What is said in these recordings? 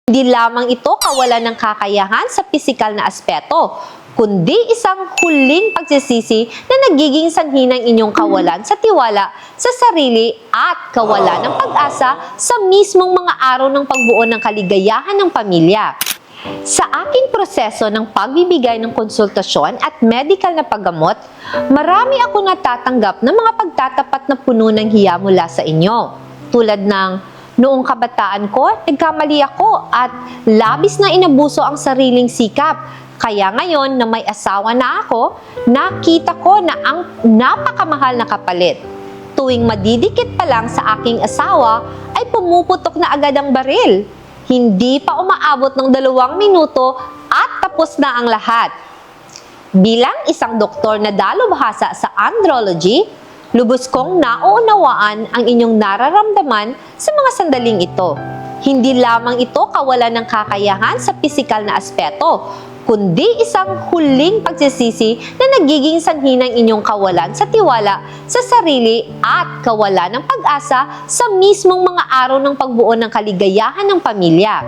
Hindi lamang ito kawalan ng kakayahan sa pisikal na aspeto, kundi isang huling pagsisisi na nagiging sanhi ng inyong kawalan sa tiwala sa sarili at kawalan ng pag-asa sa mismong mga araw ng pagbuo ng kaligayahan ng pamilya. Sa aking proseso ng pagbibigay ng konsultasyon at medical na paggamot, marami ako natatanggap ng mga pagtatapat na puno ng hiya mula sa inyo. Tulad ng, noong kabataan ko, nagkamali ako at labis na inabuso ang sariling sikap. Kaya ngayon na may asawa na ako, nakita ko na ang napakamahal na kapalit. Tuwing madidikit pa lang sa aking asawa, ay pumuputok na agad ang baril. Hindi pa umaabot ng 2 minuto at tapos na ang lahat. Bilang isang doktor na dalubhasa sa andrology, lubos kong nauunawaan ang inyong nararamdaman sa mga sandaling ito. Hindi lamang ito kawalan ng kakayahan sa pisikal na aspeto, kundi isang huling pagsisisi na nagiging sanhi ng inyong kawalan sa tiwala sa sarili at kawalan ng pag-asa sa mismong mga araw ng pagbuo ng kaligayahan ng pamilya.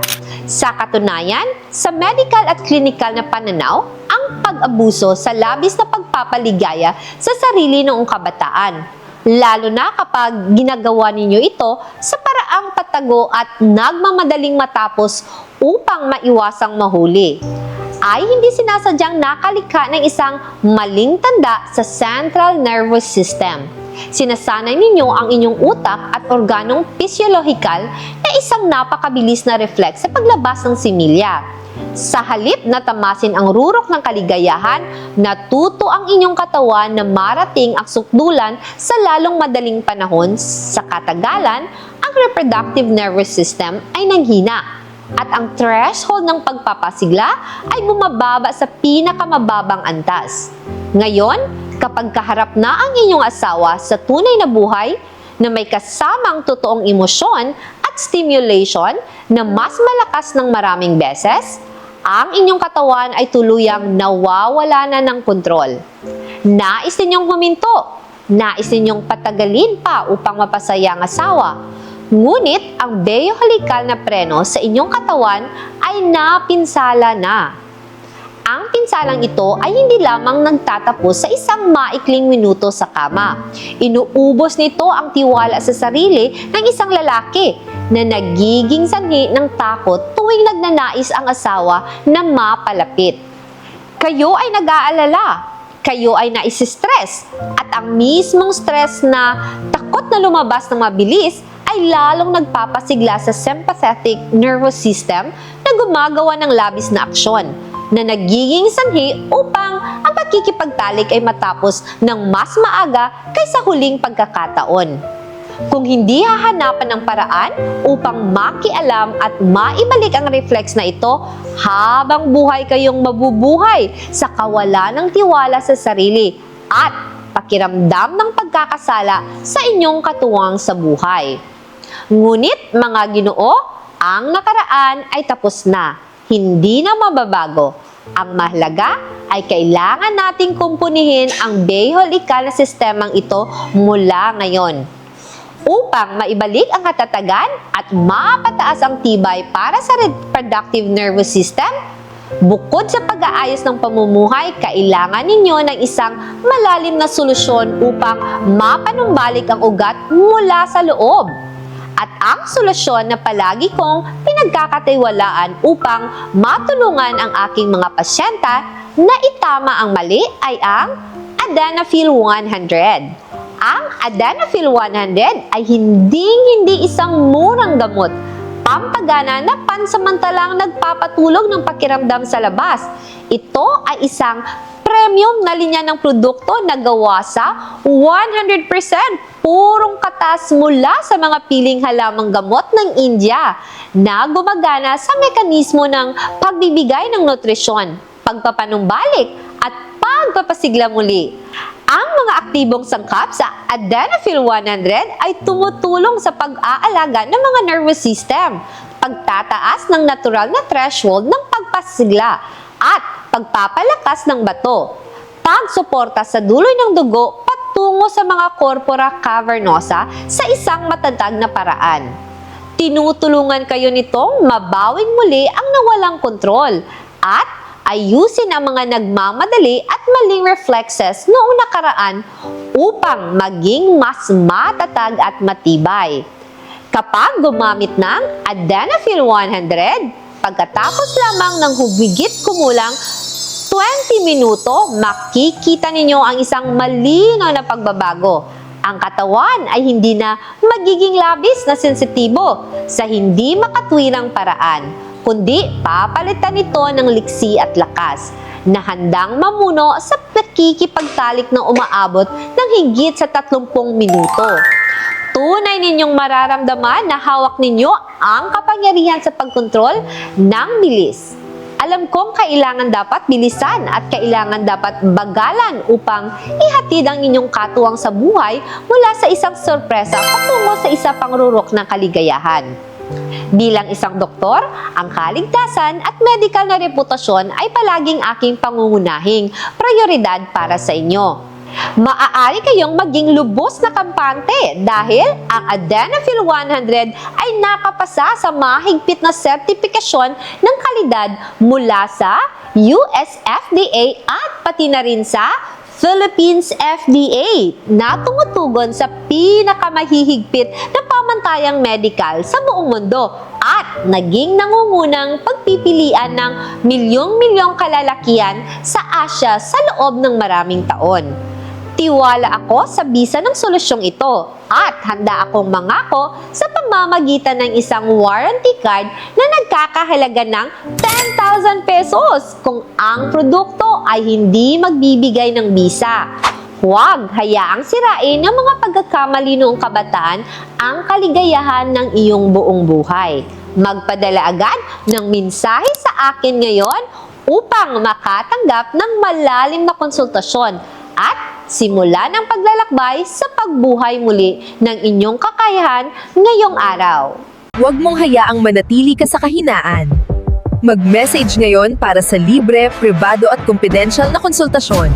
Sa katunayan, sa medical at clinical na pananaw, ang pag-abuso sa labis na pagpapaligaya sa sarili noong kabataan, lalo na kapag ginagawa ninyo ito sa paraang patago at nagmamadaling matapos upang maiwasang mahuli, ay hindi sinasadyang nakalikha ng isang maling tanda sa central nervous system. Sinasanay ninyo ang inyong utak at organong pisyolohikal na isang napakabilis na reflex sa paglabas ng similya. Sa halip na tamasin ang rurok ng kaligayahan, natuto ang inyong katawan na marating ang sukdulan sa lalong madaling panahon. Sa katagalan, ang reproductive nervous system ay nanghina at ang threshold ng pagpapasigla ay bumababa sa pinakamababang antas. Ngayon, kapag kaharap na ang inyong asawa sa tunay na buhay na may kasamang totoong emosyon at stimulation na mas malakas ng maraming beses, ang inyong katawan ay tuluyang nawawala na ng kontrol. Nais ninyong huminto, nais ninyong patagalin pa upang mapasaya ang asawa. Ngunit ang beyohelikal na preno sa inyong katawan ay napinsala na. Ang pinsalang ito ay hindi lamang nagtatapos sa isang maikling minuto sa kama. Inuubos nito ang tiwala sa sarili ng isang lalaki na nagiging sanhi ng takot tuwing nagnanais ang asawa na mapalapit. Kayo ay nag-aalala, kayo ay nais-stress, at ang mismong stress na takot na lumabas ng mabilis ay lalong nagpapasigla sa sympathetic nervous system na gumagawa ng labis na aksyon na nagiging sanhi upang ang pagkikipagtalik ay matapos ng mas maaga kaysa huling pagkakataon. Kung hindi hahanapan ng paraan upang makialam at maibalik ang reflex na ito, habang buhay kayong mabubuhay sa kawalan ng tiwala sa sarili at pakiramdam ng pagkakasala sa inyong katuwang sa buhay. Ngunit mga Ginoo, ang nakaraan ay tapos na, hindi na mababago. Ang mahalaga ay kailangan nating kumpunihin ang beyohelikal na sistemang ito mula ngayon upang maibalik ang katatagan at mapataas ang tibay para sa reproductive nervous system. Bukod sa pag-aayos ng pamumuhay, kailangan ninyo ng isang malalim na solusyon upang mapanumbalik ang ugat mula sa loob. At ang solusyon na palagi kong pinagkakatiwalaan upang matulungan ang aking mga pasyenta na itama ang mali ay ang Adenafil 100. Ang Adenafil 100 ay hindi isang murang gamot, pampagana na pansamantalang nagpapatulog ng pakiramdam sa labas. Ito ay isang premium na linya ng produkto na gawa sa 100% purong katas mula sa mga piling halamang gamot ng India na gumagana sa mekanismo ng pagbibigay ng nutrisyon, pagpapanumbalik at pagpapasigla muli. Ang mga aktibong sangkap sa Adenafil 100 ay tumutulong sa pag-aalaga ng mga nervous system, pagtataas ng natural na threshold ng pagpasigla at pagpapalakas ng bato, pagsuporta sa duloy ng dugo patungo sa mga corpora cavernosa sa isang matatag na paraan. Tinutulungan kayo nitong mabawing muli ang nawalang kontrol at ayusin ang mga nagmamadali at maling reflexes noong nakaraan upang maging mas matatag at matibay. Kapag gumamit ng Adenafil 100, pagkatapos lamang ng humigit kumulang 20 minuto, makikita ninyo ang isang malinaw na pagbabago. Ang katawan ay hindi na magiging labis na sensitibo sa hindi makatwirang paraan, kundi papalitan ito ng liksi at lakas na handang mamuno sa pakikipagtalik na umaabot ng higit sa 30 minuto. Tunay ninyong mararamdaman na hawak ninyo ang kapangyarihan sa pagkontrol ng bilis. Alam kong kailangan dapat bilisan at kailangan dapat bagalan upang ihatid ang inyong katuwang sa buhay mula sa isang sorpresa patungo sa isa pang rurok ng kaligayahan. Bilang isang doktor, ang kaligtasan at medikal na reputasyon ay palaging aking pangungunahing prioridad para sa inyo. Maaari kayong maging lubos na kampante dahil ang Adenafil 100 ay nakapasa sa mahigpit na sertipikasyon ng kalidad mula sa US FDA at pati na rin sa Philippines FDA na tumutugon sa pinakamahihigpit na pamantayang medikal sa buong mundo at naging nangungunang pagpipilian ng milyong-milyong kalalakihan sa Asia sa loob ng maraming taon. Tiwala ako sa bisa ng solusyong ito at handa akong mangako sa pamamagitan ng isang warranty card na nagkakahalaga ng 10,000 pesos kung ang produkto ay hindi magbibigay ng bisa. Huwag hayaang sirain ng mga pagkakamali noong kabataan ang kaligayahan ng iyong buong buhay. Magpadala agad ng mensahe sa akin ngayon upang makatanggap ng malalim na konsultasyon at simulan ang paglalakbay sa pagbuhay muli ng inyong kakayahan ngayong araw. Huwag mong hayaang manatili ka sa kahinaan. Mag-message ngayon para sa libre, pribado at confidential na konsultasyon.